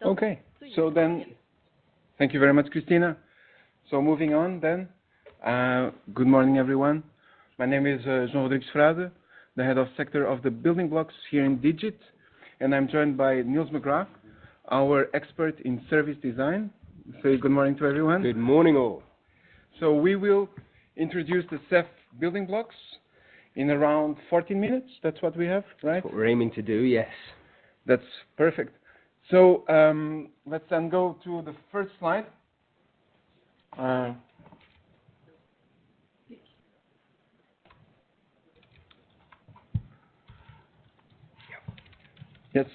Okay, so then, thank you very much, Christina. So moving on then, good morning everyone. My name is Joao Rodrigues Frade, the head of sector of the building blocks here in Digit, and I'm joined by Niels McGrath, our expert in service design. Say good morning to everyone. Good morning all. So we will introduce the CEF building blocks in around 14 minutes. That's what we have, right? That's what we're aiming to do, yes. That's perfect. So let's then go to the first slide. Yes.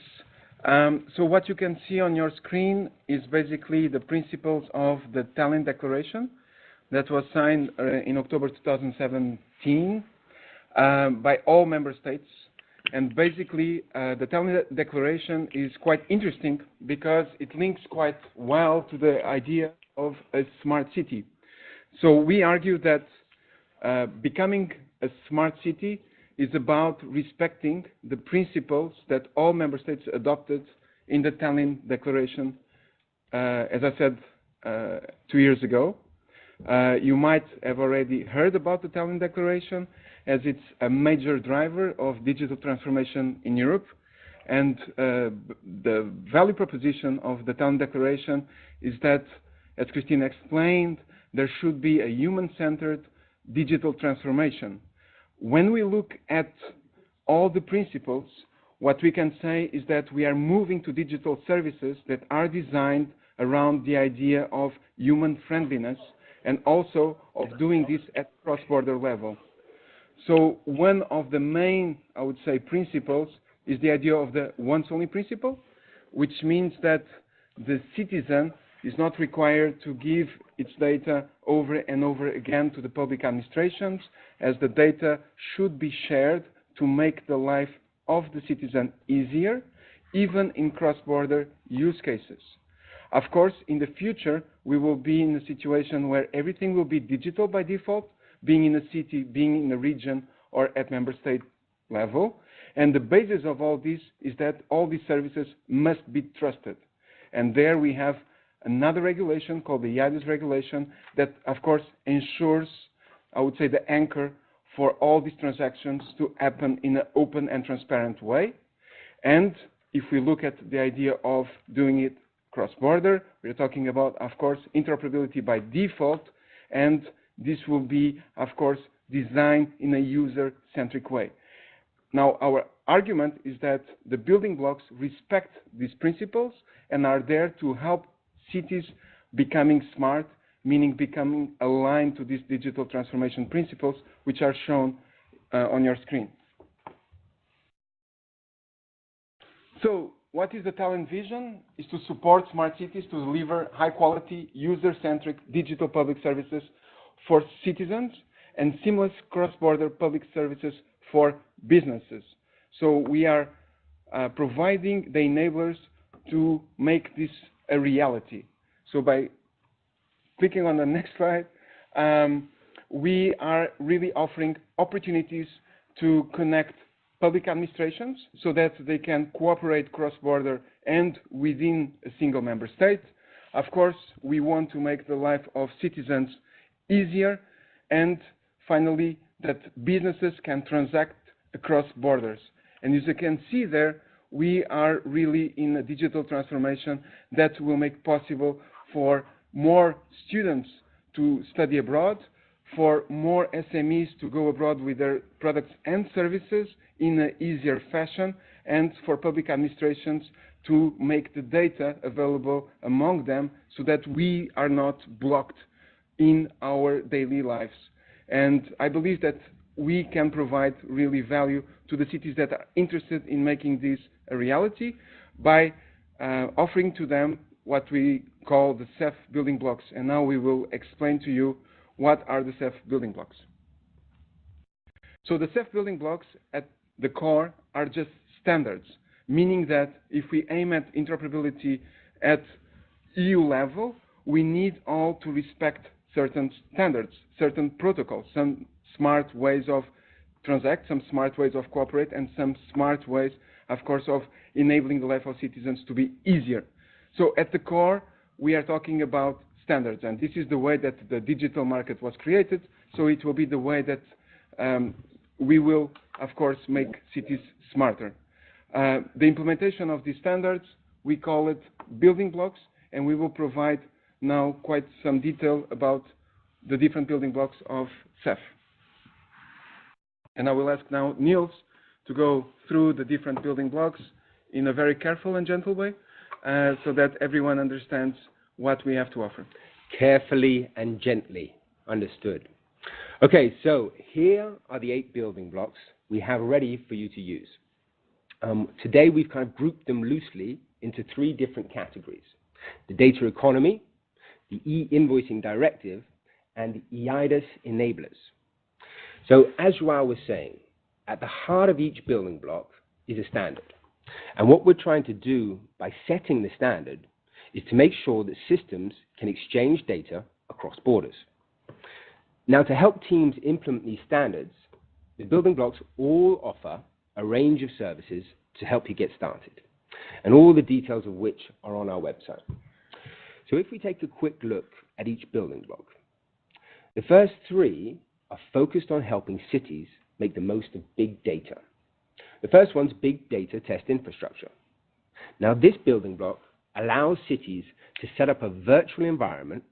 So what you can see on your screen is basically the principles of the Talent Declaration that was signed in October 2017 by all member states. And basically, the Talent Declaration is quite interesting because it links quite well to the idea of a smart city. So we argue that becoming a smart city is about respecting the principles that all member states adopted in the Talent Declaration, as I said 2 years ago. You might have already heard about the Talent Declaration, as it's a major driver of digital transformation in Europe. And the value proposition of the Talent Declaration is that, as Christine explained, there should be a human-centered digital transformation. When we look at all the principles, what we can say is that we are moving to digital services that are designed around the idea of human friendliness and also of doing this at cross-border level. So one of the main, I would say, principles is the idea of the once-only principle, which means that the citizen is not required to give its data over and over again to the public administrations, as the data should be shared to make the life of the citizen easier, even in cross-border use cases. Of course, in the future, we will be in a situation where everything will be digital by default, being in a city, being in a region, or at member state level. And the basis of all this is that all these services must be trusted. And there we have another regulation called the Yadus Regulation that, of course, ensures, I would say, the anchor for all these transactions to happen in an open and transparent way. And if we look at the idea of doing it cross-border, we're talking about, of course, interoperability by default, and this will be, of course, designed in a user-centric way. Now, our argument is that the building blocks respect these principles and are there to help cities becoming smart, meaning becoming aligned to these digital transformation principles, which are shown on your screen. So, what is the Talent vision? Is to support smart cities to deliver high-quality, user-centric digital public services for citizens and seamless cross-border public services for businesses. So we are providing the enablers to make this a reality. So by clicking on the next slide, we are really offering opportunities to connect public administrations so that they can cooperate cross-border and within a single member state. Of course, we want to make the life of citizens easier, and finally, that businesses can transact across borders. And as you can see there, we are really in a digital transformation that will make possible for more students to study abroad, for more SMEs to go abroad with their products and services in an easier fashion, and for public administrations to make the data available among them so that we are not blocked in our daily lives. And I believe that we can provide really value to the cities that are interested in making this a reality by offering to them what we call the CEF building blocks. And now we will explain to you what are the CEF building blocks. So the CEF building blocks at the core are just standards, meaning that if we aim at interoperability at EU level, we need all to respect certain standards, certain protocols, some smart ways of transact, some smart ways of cooperate, and some smart ways, of course, of enabling the life of citizens to be easier. So at the core, we are talking about standards, and this is the way that the digital market was created, so it will be the way that we will, of course, make cities smarter. The implementation of these standards, we call it building blocks, and we will provide now quite some detail about the different building blocks of CEF. And I will ask now Niels to go through the different building blocks in a very careful and gentle way, so that everyone understands what we have to offer. Carefully and gently, understood. Okay, so here are the 8 building blocks we have ready for you to use. Today we've kind of grouped them loosely into 3 different categories: the data economy, the E-Invoicing directive, and the Yadus enablers. So as Joao was saying, at the heart of each building block is a standard. And what we're trying to do by setting the standard is to make sure that systems can exchange data across borders. Now, to help teams implement these standards, the building blocks all offer a range of services to help you get started, and all the details of which are on our website. So if we take a quick look at each building block, the first 3 are focused on helping cities make the most of big data. The first one's big data test infrastructure. Now, this building block allows cities to set up a virtual environment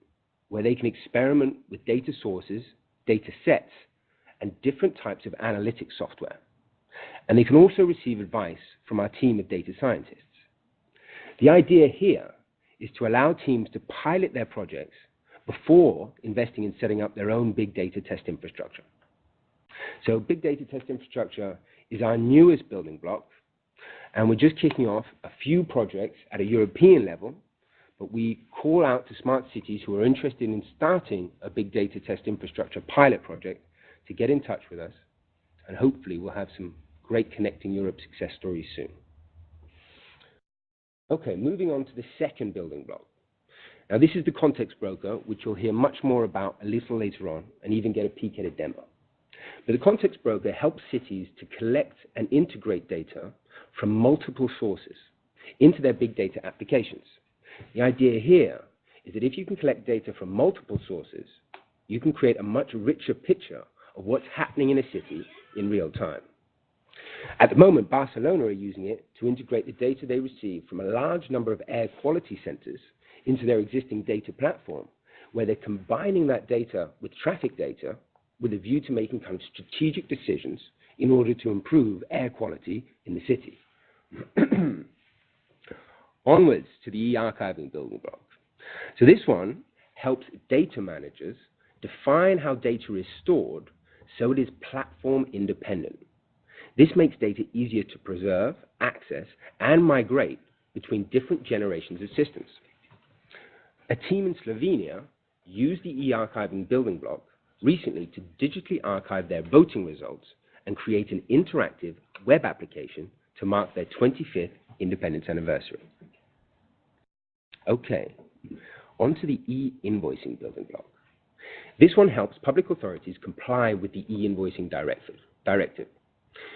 where they can experiment with data sources, data sets, and different types of analytics software. And they can also receive advice from our team of data scientists. The idea here is to allow teams to pilot their projects before investing in setting up their own big data test infrastructure. So big data test infrastructure is our newest building block, and we're just kicking off a few projects at a European level, but we call out to smart cities who are interested in starting a big data test infrastructure pilot project to get in touch with us, and hopefully we'll have some great Connecting Europe success stories soon. Okay, moving on to the second building block. Now, this is the context broker, which you'll hear much more about a little later on, and even get a peek at a demo. But the context broker helps cities to collect and integrate data from multiple sources into their big data applications. The idea here is that if you can collect data from multiple sources, you can create a much richer picture of what's happening in a city in real time. At the moment, Barcelona are using it to integrate the data they receive from a large number of air quality sensors into their existing data platform, where they're combining that data with traffic data with a view to making kind of strategic decisions in order to improve air quality in the city. Onwards to the e-archiving building block. So this one helps data managers define how data is stored so it is platform independent. This makes data easier to preserve, access, and migrate between different generations of systems. A team in Slovenia used the e-archiving building block recently to digitally archive their voting results and create an interactive web application to mark their 25th independence anniversary. Okay, on to the e-invoicing building block. This one helps public authorities comply with the E-Invoicing directive,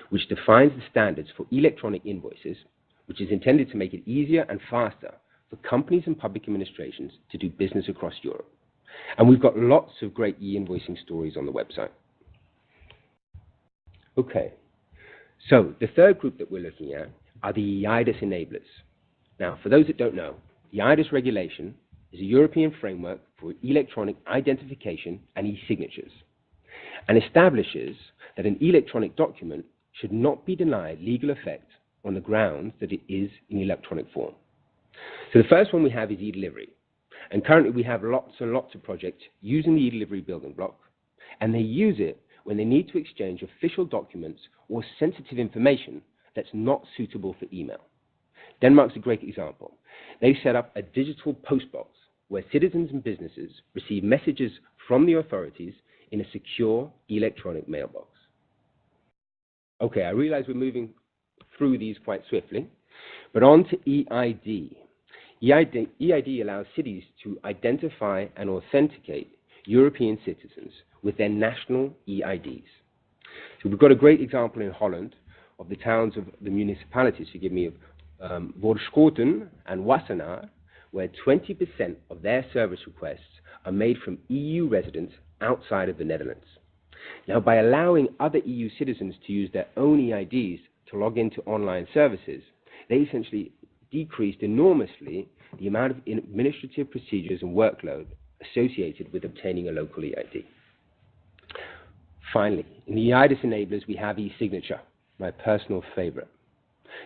which defines the standards for electronic invoices, which is intended to make it easier and faster for companies and public administrations to do business across Europe. And we've got lots of great e-invoicing stories on the website. Okay, so the third group that we're looking at are the Yadus enablers. Now, for those that don't know, the Yadus Regulation is a European framework for electronic identification and e-signatures, and establishes that an electronic document should not be denied legal effect on the grounds that it is in electronic form. So the first one we have is e-delivery. And currently we have lots and lots of projects using the e-delivery building block, and they use it when they need to exchange official documents or sensitive information that's not suitable for email. Denmark's a great example. They set up a digital postbox where citizens and businesses receive messages from the authorities in a secure electronic mailbox. Okay, I realize we're moving through these quite swiftly, but on to EID. EID allows cities to identify and authenticate European citizens with their national EIDs. So we've got a great example in Holland of the towns of the municipalities, forgive me, of Voorschoten and Wassenaar, where 20% of their service requests are made from EU residents outside of the Netherlands. Now, by allowing other EU citizens to use their own EIDs to log into online services, they essentially decreased enormously the amount of administrative procedures and workload associated with obtaining a local EID. Finally, in the Yadus enablers, we have e-signature, my personal favorite.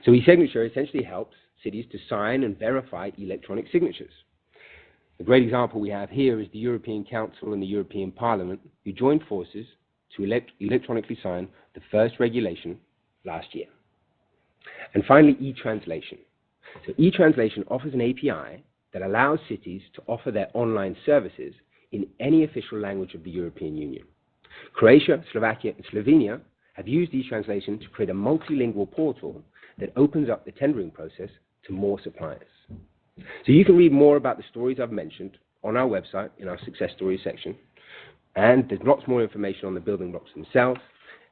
So e-signature essentially helps cities to sign and verify electronic signatures. A great example we have here is the European Council and the European Parliament, who joined forces to electronically sign the first regulation last year. And finally, e-translation. So e-translation offers an API that allows cities to offer their online services in any official language of the European Union. Croatia, Slovakia, and Slovenia have used e-translation to create a multilingual portal that opens up the tendering process to more suppliers. So you can read more about the stories I've mentioned on our website in our success stories section. And there's lots more information on the building blocks themselves.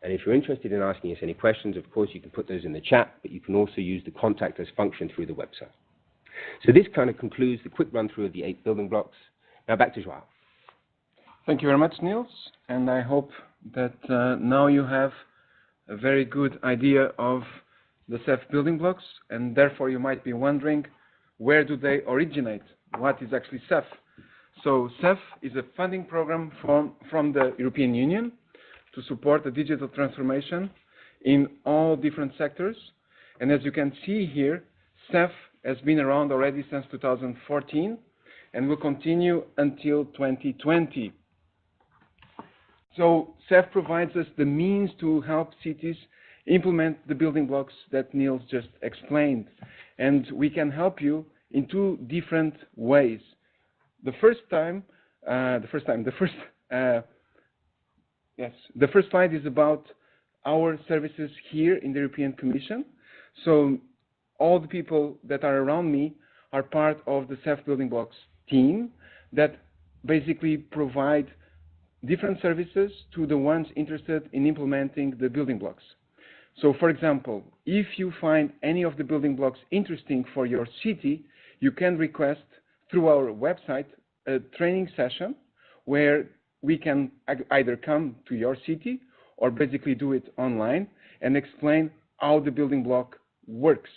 And if you're interested in asking us any questions, of course, you can put those in the chat, but you can also use the contact us function through the website. So this kind of concludes the quick run through of the 8 building blocks. Now back to Joao. Thank you very much, Niels. And I hope that now you have a very good idea of the CEF building blocks, and therefore you might be wondering, where do they originate? What is actually CEF? So CEF is a funding program from the European Union to support the digital transformation in all different sectors. And as you can see here, CEF has been around already since 2014 and will continue until 2020. So CEF provides us the means to help cities implement the building blocks that Niels just explained. And we can help you in 2 different ways. The first slide is about our services here in the European Commission. So all the people that are around me are part of the CEF building blocks team that basically provide different services to the ones interested in implementing the building blocks. So for example, if you find any of the building blocks interesting for your city, you can request through our website a training session where we can either come to your city or basically do it online and explain how the building block works.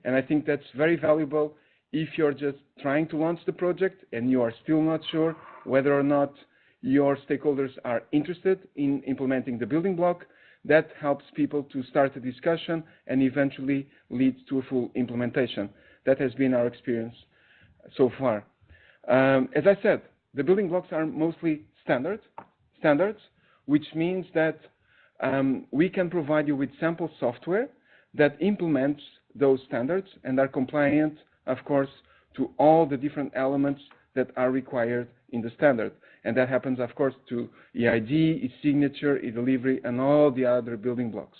And I think that's very valuable if you're just trying to launch the project and you are still not sure whether or not your stakeholders are interested in implementing the building block. That helps people to start a discussion and eventually leads to a full implementation. That has been our experience so far. As I said, the building blocks are mostly standards, which means that we can provide you with sample software that implements those standards and are compliant, of course, to all the different elements that are required in the standard. And that happens, of course, to EID, e-signature, e-delivery, and all the other building blocks.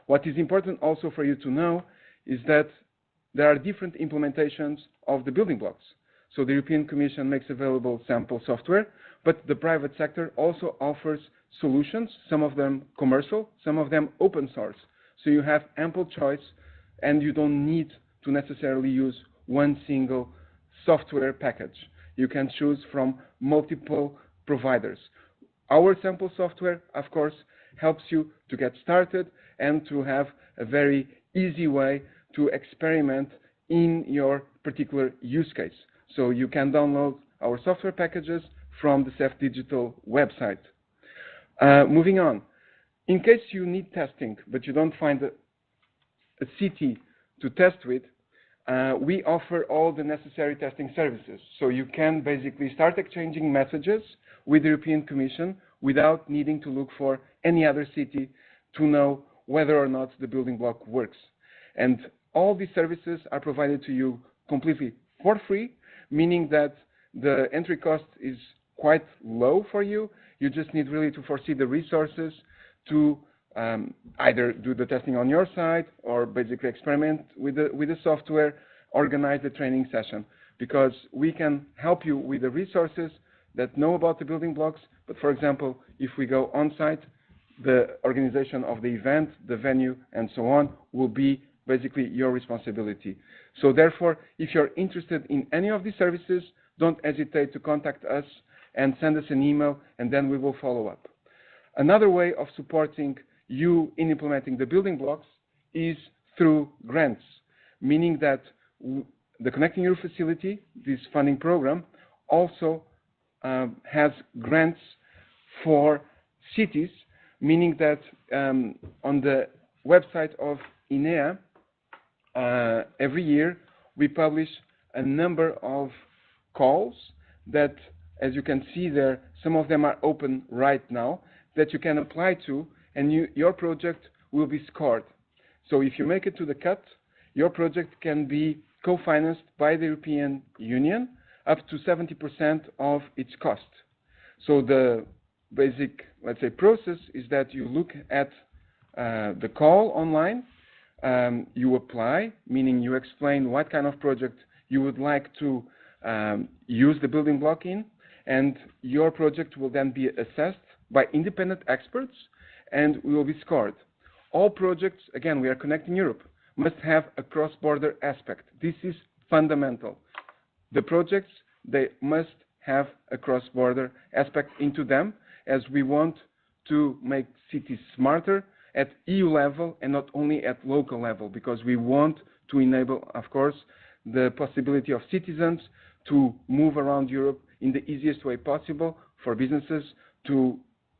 What is important also for you to know is that there are different implementations of the building blocks. So the European Commission makes available sample software, but the private sector also offers solutions, some of them commercial, some of them open source. So you have ample choice and you don't need to necessarily use one single software package. You can choose from multiple providers. Our sample software, of course, helps you to get started and to have a very easy way to experiment in your particular use case. So you can download our software packages from the CEF Digital website. Moving on. In case you need testing, but you don't find a city to test with, we offer all the necessary testing services. So you can basically start exchanging messages with the European Commission without needing to look for any other city to know whether or not the building block works. And all these services are provided to you completely for free, meaning that the entry cost is quite low for you. You just need really to foresee the resources to either do the testing on your side or basically experiment with the software, organize the training session, because we can help you with the resources that know about the building blocks. But for example, if we go on site, the organization of the event, the venue, and so on will be basically your responsibility. So therefore, if you're interested in any of these services, don't hesitate to contact us and send us an email, and then we will follow up. Another way of supporting you in implementing the building blocks is through grants, meaning that the Connecting Europe facility, this funding program, also has grants for cities, meaning that on the website of INEA, every year we publish a number of calls that, as you can see there, some of them are open right now, that you can apply to, and your project will be scored. So if you make it to the cut, your project can be co-financed by the European Union up to 70% of its cost. So the basic, let's say, process is that you look at the call online, you apply, meaning you explain what kind of project you would like to use the building block in, and your project will then be assessed by independent experts and will be scored. All projects, again, we are Connecting Europe, must have a cross-border aspect. This is fundamental. The projects, they must have a cross-border aspect into them, as we want to make cities smarter at EU level and not only at local level, because we want to enable, of course, the possibility of citizens to move around Europe in the easiest way possible, for businesses to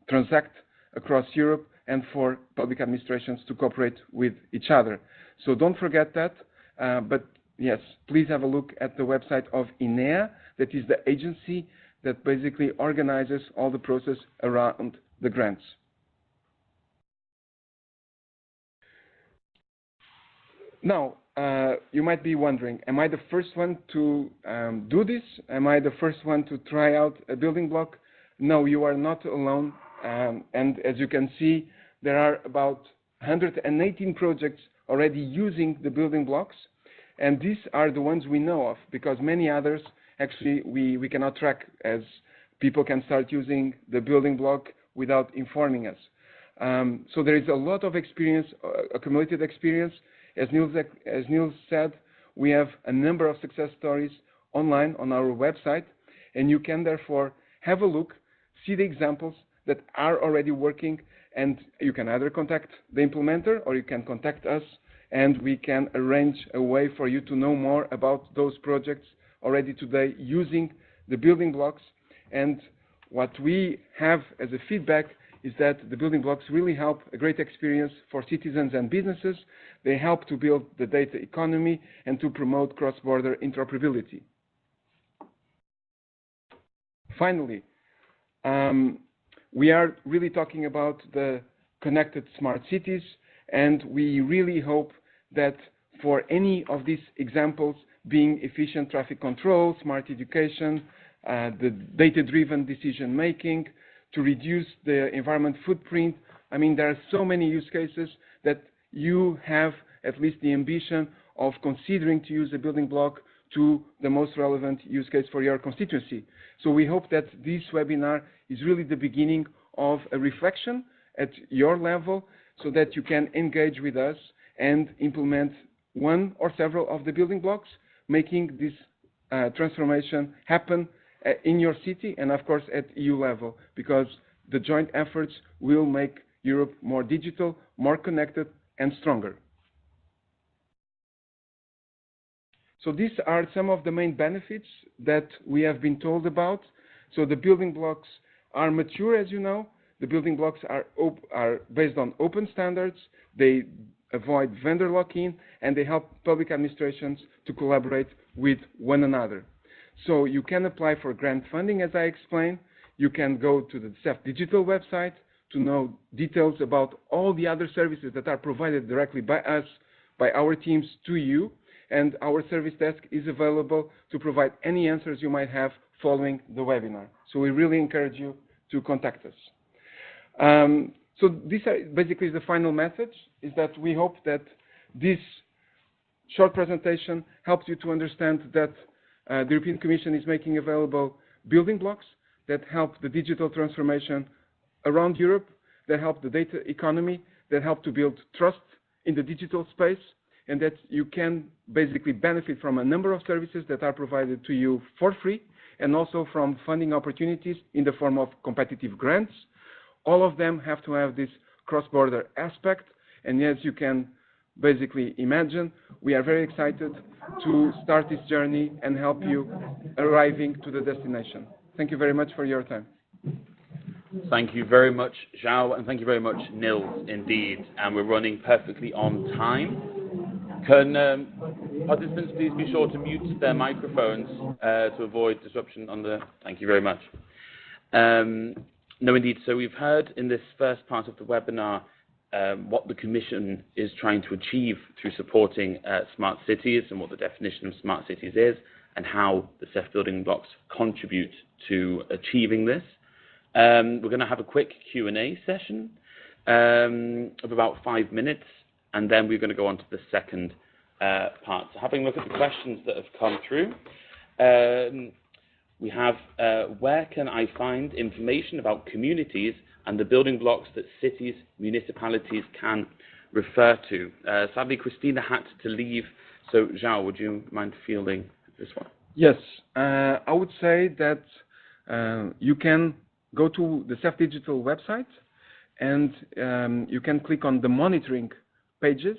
transact across Europe, and for public administrations to cooperate with each other. So don't forget that, but yes, please have a look at the website of INEA, that is the agency that basically organizes all the process around the grants. Now, you might be wondering, am I the first one to do this? Am I the first one to try out a building block? No, you are not alone. And as you can see, there are about 118 projects already using the building blocks. And these are the ones we know of, because many others, actually, we cannot track, as people can start using the building block without informing us. So there is a lot of experience, accumulated experience. As Niels said, we have a number of success stories online on our website, and you can therefore have a look, see the examples that are already working, and you can either contact the implementer or you can contact us, and we can arrange a way for you to know more about those projects already today using the building blocks. And what we have as a feedback is that the building blocks really help a great experience for citizens and businesses. They help to build the data economy and to promote cross-border interoperability. Finally, we are really talking about the connected smart cities, and we really hope that for any of these examples, being efficient traffic control, smart education, the data-driven decision-making, to reduce the environment footprint. I mean, there are so many use cases that you have at least the ambition of considering to use a building block to the most relevant use case for your constituency. So we hope that this webinar is really the beginning of a reflection at your level, so that you can engage with us and implement one or several of the building blocks, making this transformation happen in your city and, of course, at EU level, because the joint efforts will make Europe more digital, more connected, and stronger. So these are some of the main benefits that we have been told about. So the building blocks are mature, as you know. The building blocks are based on open standards. They avoid vendor lock-in, and they help public administrations to collaborate with one another. So you can apply for grant funding, as I explained. You can go to the CEF digital website to know details about all the other services that are provided directly by us, by our teams to you. And our service desk is available to provide any answers you might have following the webinar. So we really encourage you to contact us. So this basically is the final message, is that we hope that this short presentation helps you to understand that the European Commission is making available building blocks that help the digital transformation around Europe, that help the data economy, that help to build trust in the digital space, and that you can basically benefit from a number of services that are provided to you for free, and also from funding opportunities in the form of competitive grants. All of them have to have this cross-border aspect, and as you can basically imagine, we are very excited to start this journey and help you arriving to the destination. Thank you very much for your time. Thank you very much, Joao, and thank you very much, Nils, indeed. And we're running perfectly on time. Can participants please be sure to mute their microphones to avoid disruption on the... Thank you very much. No, indeed. So we've heard in this first part of the webinar what the Commission is trying to achieve through supporting smart cities and what the definition of smart cities is and how the CEF building blocks contribute to achieving this. We're going to have a quick Q&A session of about 5 minutes, and then we're going to go on to the second part. So having a look at the questions that have come through, we have, where can I find information about communities and the building blocks that cities, municipalities can refer to? Sadly, Christina had to leave, so Joao, would you mind fielding this one? Yes, I would say that you can go to the CEF Digital website, and you can click on the monitoring pages,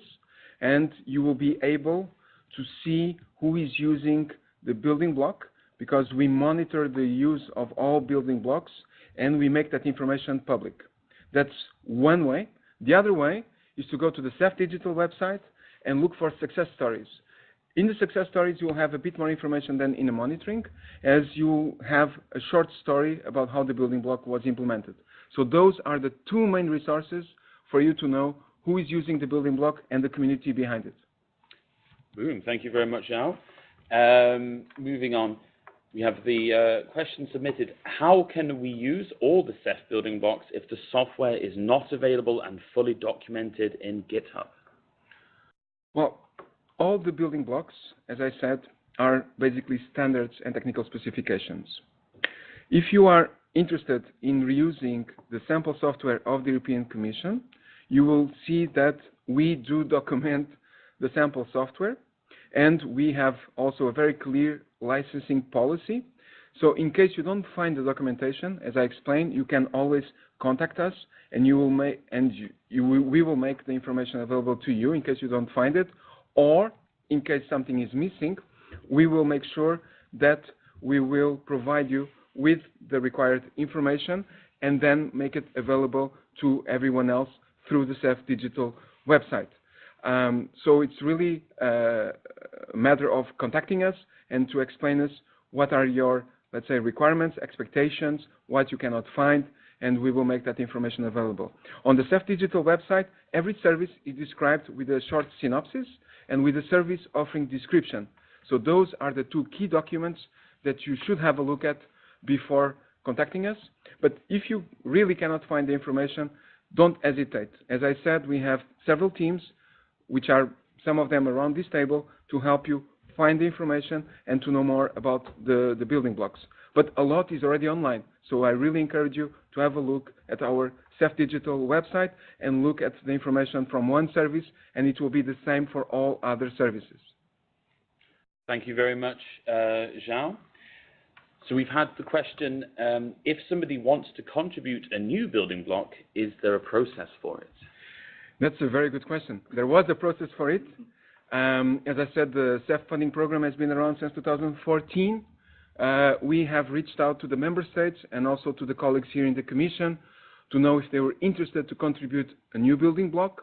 and you will be able to see who is using the building block, because we monitor the use of all building blocks, and we make that information public. That's one way. The other way is to go to the CEF Digital website and look for success stories. In the success stories, you will have a bit more information than in the monitoring, as you have a short story about how the building block was implemented. So those are the two main resources for you to know who is using the building block and the community behind it. Boom. Thank you very much, Joao. Moving on, we have the question submitted. How can we use all the CEF building blocks if the software is not available and fully documented in GitHub? Well, all the building blocks, as I said, are basically standards and technical specifications. If you are interested in reusing the sample software of the European Commission, you will see that we do document the sample software, and we have also a very clear licensing policy. So in case you don't find the documentation, as I explained, you can always contact us, and we will make the information available to you in case you don't find it. Or, in case something is missing, we will make sure that we will provide you with the required information and then make it available to everyone else through the CEF Digital website. So it's really a matter of contacting us and to explain us what are your, let's say, requirements, expectations, what you cannot find, and we will make that information available. On the CEF Digital website, every service is described with a short synopsis and with a service offering description. So those are the two key documents that you should have a look at before contacting us. But if you really cannot find the information, don't hesitate. As I said, we have several teams, which are some of them around this table, to help you find the information and to know more about the building blocks. But a lot is already online, so I really encourage you to have a look at our CEF Digital website and look at the information from one service, and it will be the same for all other services. Thank you very much, Joao. So we've had the question, if somebody wants to contribute a new building block, is there a process for it? That's a very good question. There was a process for it. As I said, the CEF funding program has been around since 2014. We have reached out to the member states and also to the colleagues here in the Commission to know if they were interested to contribute a new building block.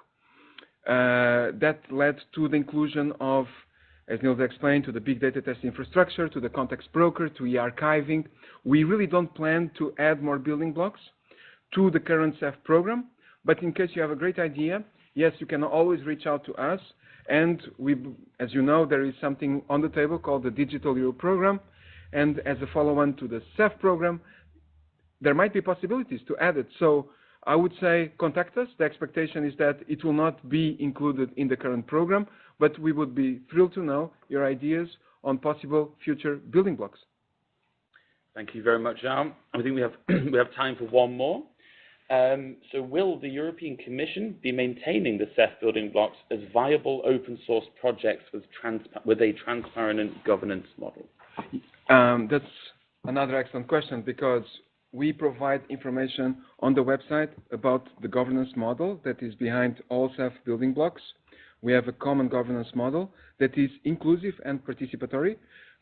That led to the inclusion of, as Nils explained, to the big data test infrastructure, to the context broker, to e-archiving. We really don't plan to add more building blocks to the current CEF program, but in case you have a great idea, yes, you can always reach out to us. And we, as you know, there is something on the table called the Digital Euro program, and as a follow-on to the CEF program, there might be possibilities to add it. So I would say contact us. The expectation is that it will not be included in the current program, but we would be thrilled to know your ideas on possible future building blocks. Thank you very much, Joao. I think we have time for one more. So will the European Commission be maintaining the CEF building blocks as viable open source projects with a transparent governance model? That's another excellent question, because we provide information on the website about the governance model that is behind all CEF building blocks. We have a common governance model that is inclusive and participatory,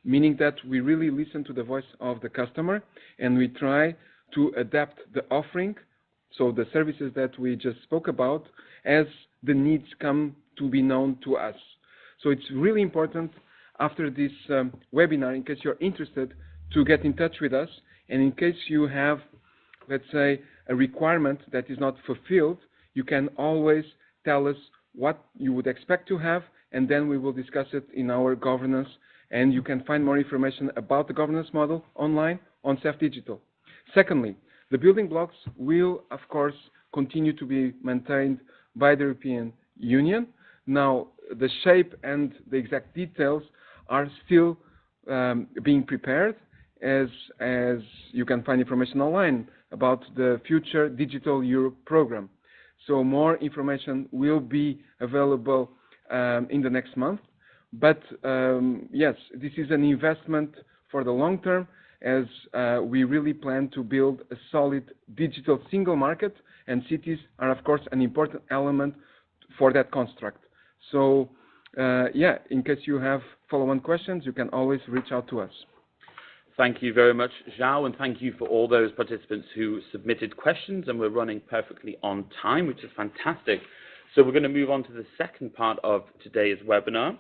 meaning that we really listen to the voice of the customer and we try to adapt the offering, so the services that we just spoke about, as the needs come to be known to us. So it's really important after this webinar, in case you're interested, to get in touch with us, and in case you have, let's say, a requirement that is not fulfilled, you can always tell us what you would expect to have, and then we will discuss it in our governance, and you can find more information about the governance model online on CEF Digital. Secondly, the building blocks will, of course, continue to be maintained by the European Union. Now, the shape and the exact details are still being prepared, as you can find information online about the future Digital Europe program. So more information will be available in the next month. But yes, this is an investment for the long term, as we really plan to build a solid digital single market, and cities are, of course, an important element for that construct. So yeah, in case you have follow-on questions, you can always reach out to us. Thank you very much, Joao, and thank you for all those participants who submitted questions, and we're running perfectly on time, which is fantastic. So we're going to move on to the second part of today's webinar.